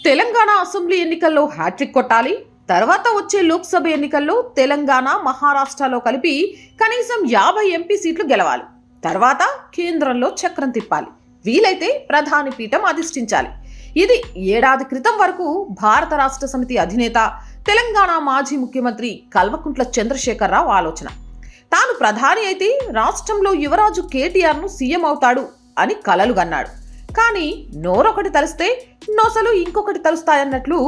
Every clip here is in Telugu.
తెలంగాణ అసెంబ్లీ ఎన్నికల్లో హ్యాట్రిక్ కొట్టాలి. తర్వాత వచ్చే లోక్సభ ఎన్నికల్లో తెలంగాణ, మహారాష్ట్రలో కలిపి కనీసం 50 ఎంపీ సీట్లు గెలవాలి. తర్వాత కేంద్రంలో చక్రం తిప్పాలి. వీలైతే ప్రధాని పీఠం అధిష్ఠించాలి. ఇది ఏడాది క్రితం వరకు భారత రాష్ట్ర సమితి అధినేత, తెలంగాణ మాజీ ముఖ్యమంత్రి కల్వకుంట్ల చంద్రశేఖరరావు ఆలోచన. తాను ప్రధాని అయితే రాష్ట్రంలో యువరాజు కేటీఆర్ను సీఎం అవుతాడు అని కలలు గన్నాడు. కానీ నోరొకటి తలిస్తే నొసలు ఇంకొకటి తలుస్తాయన్నట్లు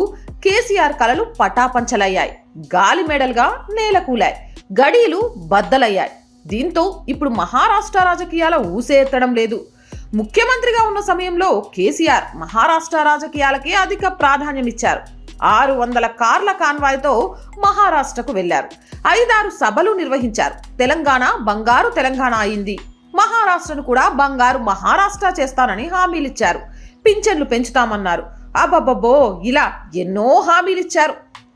కేసీఆర్ కలలు పటాపంచలయ్యాయి. గాలి మెడల్గా నేలకూలాయి. గడీలు బద్దలయ్యాయి. దీంతో ఇప్పుడు మహారాష్ట్ర రాజకీయాల ఊసే ఎత్తడం లేదు. ముఖ్యమంత్రిగా ఉన్న సమయంలో కేసీఆర్ మహారాష్ట్ర రాజకీయాలకే అధిక ప్రాధాన్యమిచ్చారు. 600 కార్ల కాన్వాయ్తో మహారాష్ట్రకు వెళ్లారు. 5-6 సభలు నిర్వహించారు. తెలంగాణ బంగారు తెలంగాణ అయింది. మహారాష్ట్రను కూడా బంగారు మహారాష్ట్ర చేస్తానని హామీలిచ్చారు. పింఛన్లు పెంచుతామన్నారు. అబ్బబ్బబ్బో, ఇలా ఎన్నో హామీలిచ్చారు.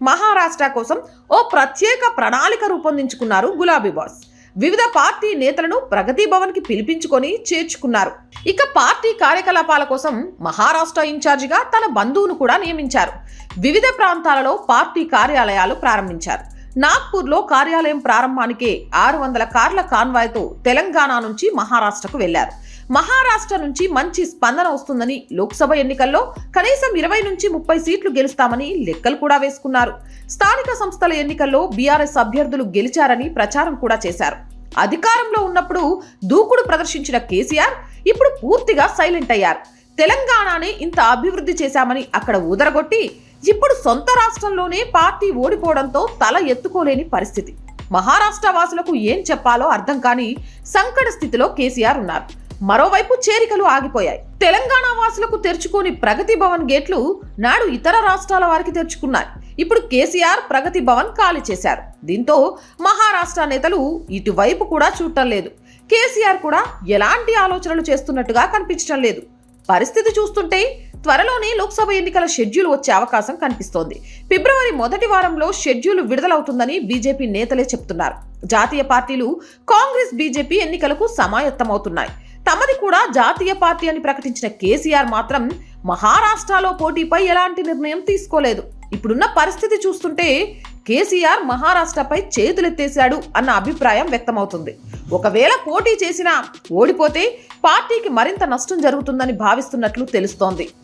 మహారాష్ట్ర కోసం ఓ ప్రత్యేక ప్రణాళిక రూపొందించుకున్నారు గులాబీ బాస్. వివిధ పార్టీ నేతలను ప్రగతి భవన్కి పిలిపించుకొని చేర్చుకున్నారు. ఇక పార్టీ కార్యకలాపాల కోసం మహారాష్ట్ర ఇన్ఛార్జిగా తన బంధువును కూడా నియమించారు. వివిధ ప్రాంతాలలో పార్టీ కార్యాలయాలు ప్రారంభించారు. నాగ్పూర్లో కార్యాలయం ప్రారంభానికే 600 కార్ల కాన్వాయ్తో తెలంగాణ నుంచి మహారాష్ట్రకు వెళ్లారు. మహారాష్ట్ర నుంచి మంచి స్పందన వస్తుందని, లోక్సభ ఎన్నికల్లో కనీసం 20 నుంచి 30 సీట్లు గెలుస్తామని లెక్కలు కూడా వేసుకున్నారు. స్థానిక సంస్థల ఎన్నికల్లో బీఆర్ఎస్ అభ్యర్థులు గెలిచారని ప్రచారం కూడా చేశారు. అధికారంలో ఉన్నప్పుడు దూకుడు ప్రదర్శించిన కేసీఆర్ ఇప్పుడు పూర్తిగా సైలెంట్ అయ్యారు. తెలంగాణనే ఇంత అభివృద్ధి చేశామని అక్కడ ఊదరగొట్టి ఇప్పుడు సొంత రాష్ట్రంలోనే పార్టీ ఓడిపోవడంతో తల ఎత్తుకోలేని పరిస్థితి. మహారాష్ట్ర వాసులకు ఏం చెప్పాలో అర్థం కాని సంకట స్థితిలో కేసీఆర్ ఉన్నారు. మరోవైపు చేరికలు ఆగిపోయాయి. తెలంగాణ వాసులకు తెరుచుకోని ప్రగతి భవన్ గేట్లు నాడు ఇతర రాష్ట్రాల వారికి తెరుచుకున్నాయి. ఇప్పుడు కేసీఆర్ ప్రగతి భవన్ ఖాళీ చేశారు. దీంతో మహారాష్ట్ర నేతలు ఇటువైపు కూడా చూడటం లేదు. కేసీఆర్ కూడా ఎలాంటి ఆలోచనలు చేస్తున్నట్టుగా కనిపించడం లేదు. పరిస్థితి చూస్తుంటే త్వరలోనే లోక్సభ ఎన్నికల షెడ్యూల్ వచ్చే అవకాశం కనిపిస్తోంది. ఫిబ్రవరి మొదటి వారంలో షెడ్యూల్ విడుదలవుతుందని బీజేపీ నేతలే చెప్తున్నారు. జాతీయ పార్టీలు కాంగ్రెస్, బీజేపీ ఎన్నికలకు సమాయత్తమవుతున్నాయి. తమది కూడా జాతీయ పార్టీ అని ప్రకటించిన కేసీఆర్ మాత్రం మహారాష్ట్రలో పోటీపై ఎలాంటి నిర్ణయం తీసుకోలేదు. ఇప్పుడున్న పరిస్థితి చూస్తుంటే కేసీఆర్ మహారాష్ట్రపై చేతులెత్తేశాడు అన్న అభిప్రాయం వ్యక్తమవుతుంది. ఒకవేళ పోటీ చేసినా ఓడిపోతే పార్టీకి మరింత నష్టం జరుగుతుందని భావిస్తున్నట్లు తెలుస్తోంది.